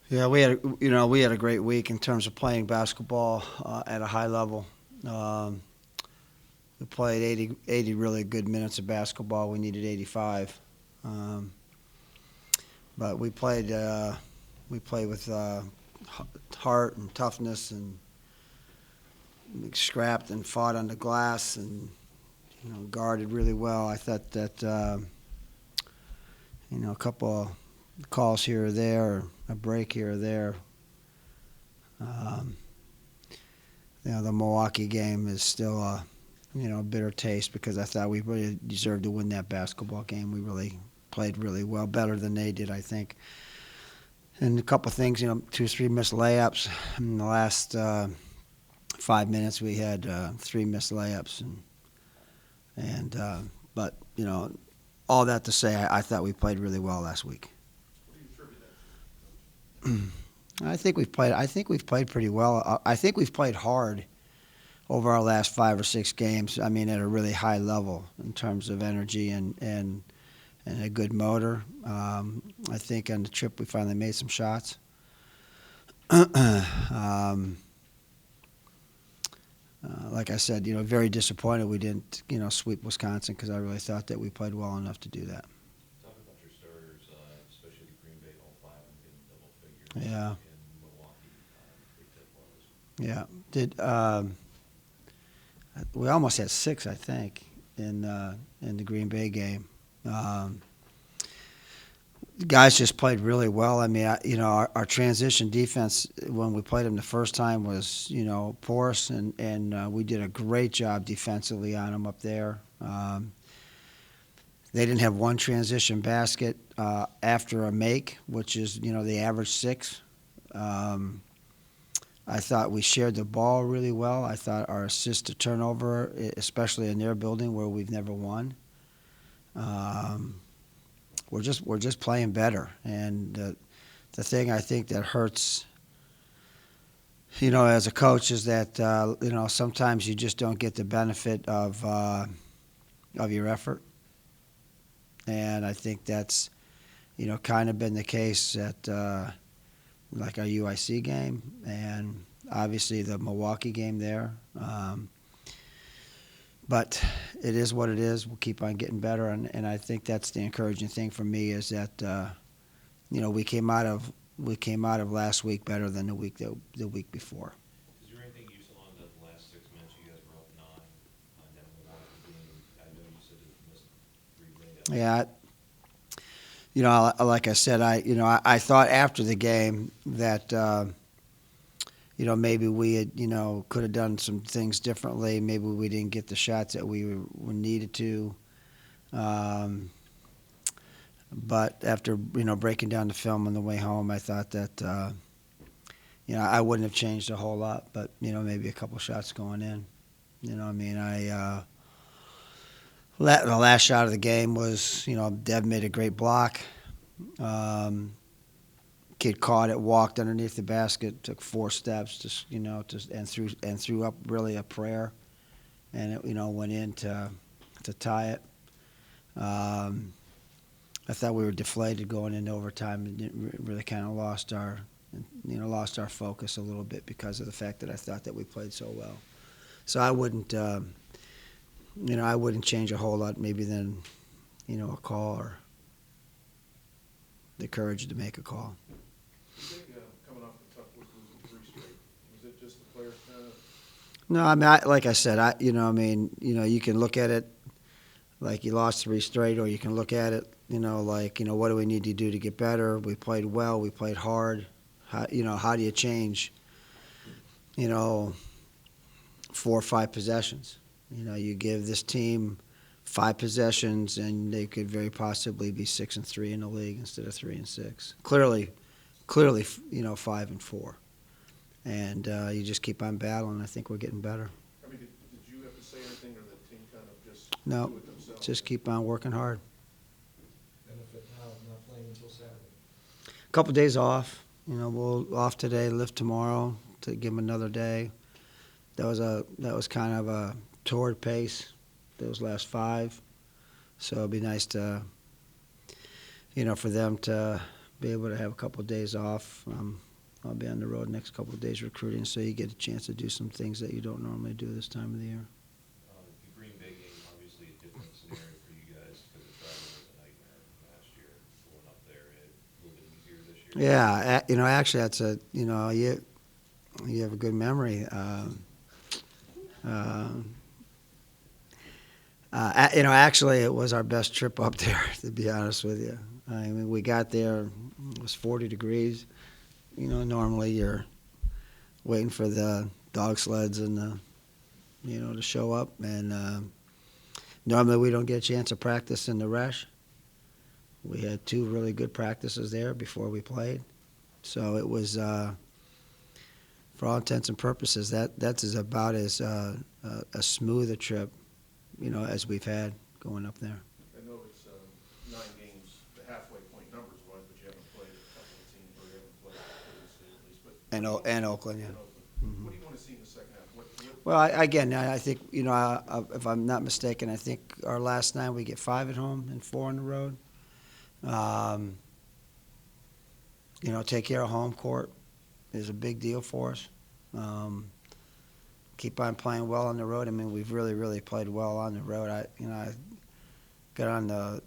Yeah, we had a great week in terms of playing basketball at a high level. Um, we played 80 really good minutes of basketball. We needed 85, um, but we played with heart and toughness and scrapped and fought on the glass and guarded really well. I thought that a couple of calls here or there, or a break here or there. Um, the Milwaukee game is still a bitter taste because I thought we really deserved to win that basketball game. We really played really well, better than they did, I think. And a couple of things, 2 or 3 missed layups. In the last 5 minutes, we had 3 missed layups, but all that to say, I thought we played really well last week. What do you attribute that to? I think we've played pretty well. I think we've played hard over our last 5 or 6 games. I mean, at a really high level in terms of energy and a good motor. I think on the trip we finally made some shots. Like I said, very disappointed we didn't, sweep Wisconsin because I really thought that we played well enough to do that. Talk about your starters, especially the Green Bay, all 5 of them getting double figures. Yeah. In Milwaukee, big tip was. Yeah. We almost had 6, I think, in the Green Bay game. The guys just played really well. I mean, our transition defense when we played them the first time was, porous, and we did a great job defensively on them up there. They didn't have one transition basket after a make, which is, the average 6. I thought we shared the ball really well. I thought our assist to turnover, especially in their building where we've never won. We're just playing better, and the thing I think that hurts, as a coach, is that sometimes you just don't get the benefit of your effort, and I think that's kind of been the case at like our UIC game and obviously the Milwaukee game there. But it is what it is. We'll keep on getting better, and I think that's the encouraging thing for me is that we came out of last week better than the week before. Is there anything you saw in the last 6 minutes? You guys were up 9 on that Milwaukee game. I know you said it missed Green Bay. Yeah, like I said, I thought after the game that maybe we had could have done some things differently. Maybe we didn't get the shots that we needed to. But after breaking down the film on the way home, I thought that I wouldn't have changed a whole lot, but maybe a couple shots going in. I mean, the last shot of the game was Deb made a great block. Kid caught it, walked underneath the basket, took 4 steps, just and threw up really a prayer, and it went in to tie it. I thought we were deflated going into overtime and really kind of lost our focus a little bit because of the fact that I thought that we played so well. So I wouldn't change a whole lot, maybe than a call or the courage to make a call. You think coming off the tough week, losing 3 straight, was it just the players kind of? No, I mean, like I said, you can look at it like you lost 3 straight, or you can look at it, what do we need to do to get better? We played well, we played hard. How do you change, 4 or 5 possessions? You give this team 5 possessions, and they could very possibly be 6-3 in the league instead of 3-6. Clearly, 5-4, and you just keep on battling. I think we're getting better. I mean, did you have to say anything, or the team kind of just No, do it themselves? just keep on working hard. Benefit now of not playing until Saturday. A couple days off. We'll off today, lift tomorrow to give them another day. That was kind of a torrid pace those last 5, so it'd be nice to for them to be able to have a couple of days off. I'll be on the road next couple of days recruiting, so you get a chance to do some things that you don't normally do this time of the year. The Green Bay game, obviously a different scenario for you guys because the travel was a nightmare last year going up there. A little bit easier this year. Yeah, actually, that's you have a good memory. Actually, it was our best trip up there, to be honest with you. I mean, we got there, it was 40 degrees. Normally you're waiting for the dog sleds and to show up. And normally we don't get a chance to practice in the rush. We had 2 really good practices there before we played. So it was, for all intents and purposes, that's about as a smooth a trip, as we've had going up there. I know it's 9 games, the halfway point numbers-wise, but you haven't played a couple of teams, or you haven't played previously at least. But And Oakland, yeah. and Oakland. Mhm. What do you want to see in the second half? Well, I think, if I'm not mistaken, I think our last 9 we get 5 at home and 4 on the road. Take care of home court is a big deal for us. Keep on playing well on the road. I mean, we've really, really played well on the road. I got on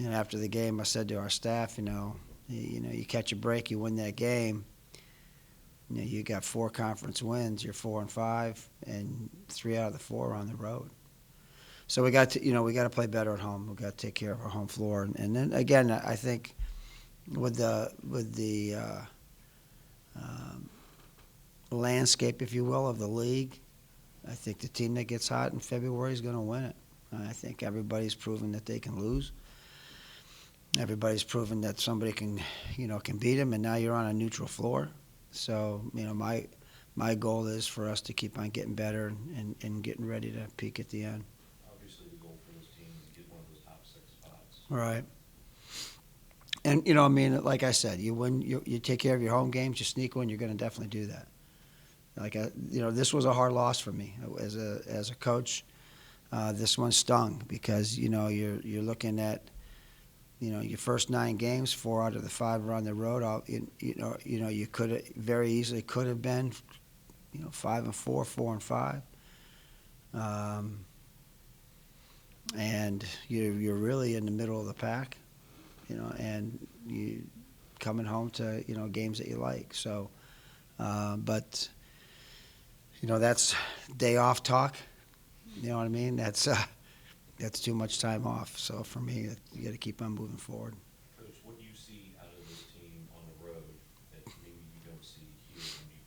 after the game, I said to our staff, you catch a break, you win that game. You got 4 conference wins. You're 4-5, and 3 out of the 4 are on the road. So we got to play better at home. We got to take care of our home floor, and then again, I think with the landscape, if you will, of the league, I think the team that gets hot in February is going to win it. I think everybody's proven that they can lose. Everybody's proven that somebody can beat them, and now you're on a neutral floor. So, my goal is for us to keep on getting better and getting ready to peak at the end. Obviously, the goal for this team is to get one of those top 6 spots. Right. And, like I said, you take care of your home games, you sneak one, you're going to definitely do that. This was a hard loss for me as a coach. This one stung because, you're looking at, your first 9 games, 4 out of the 5 are on the road. You could very easily could have been, 5-4, 4-5, and you're really in the middle of the pack, and you coming home to games that you like. So, but that's day off talk. You know what I mean? That's too much time off. So for me, you got to keep on moving forward. Coach, what do you see out of this team on the road that maybe you don't see here when you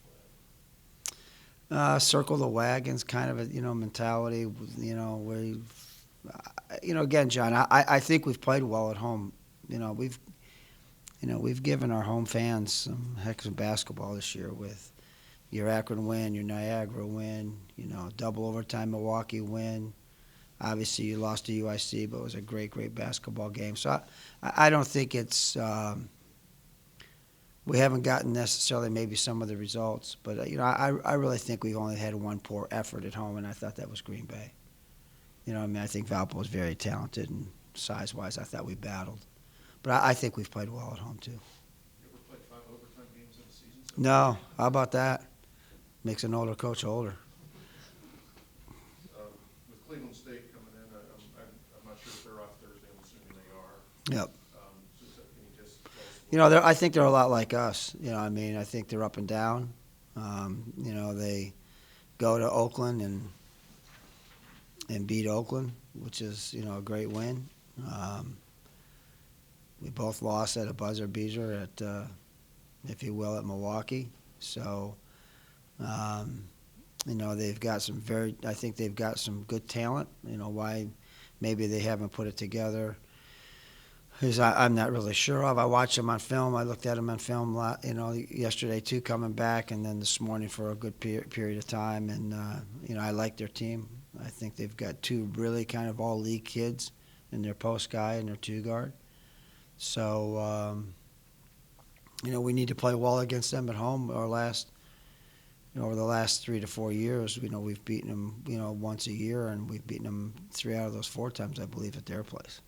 play? Circle the wagons kind of a mentality. Where again, John, I think we've played well at home. We've given our home fans some heck of basketball this year with your Akron win, your Niagara win, double overtime Milwaukee win. Obviously, you lost to UIC, but it was a great, great basketball game. So I don't think it's we haven't gotten necessarily maybe some of the results, but I really think we've only had one poor effort at home, and I thought that was Green Bay. I think Valpo is very talented, and size-wise, I thought we battled. But I think we've played well at home too. You ever played 5 overtime games in a season? No, how about that? Makes an older coach older. With Cleveland State coming in, I'm not sure if they're off Thursday. I'm assuming they are. Yep. So can you just tell us I think they're a lot like us. I think they're up and down. They go to Oakland and beat Oakland, which is, a great win. We both lost at a buzzer beater at, if you will, at Milwaukee. So, they've got I think they've got some good talent. Why maybe they haven't put it together is I'm not really sure of. I watched them on film. I looked at them on film, yesterday too, coming back, and then this morning for a good period of time. And, I like their team. I think they've got 2 really kind of all-league kids in their post guy and their 2-guard. So, we need to play well against them at home. Over the last 3 to 4 years, we've beaten them, once a year, and we've beaten them 3 out of those 4 times, I believe, at their place.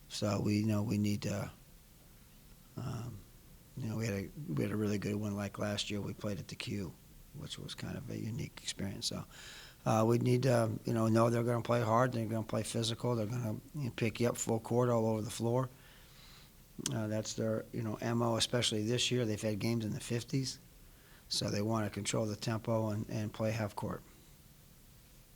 So we need to we had a really good one like last year. We played at the Q, which was kind of a unique experience. So we need to, know they're going to play hard. They're going to play physical. They're going to pick you up full court all over the floor. That's their, MO, especially this year. They've had games in the 50s, so they want to control the tempo and play half court.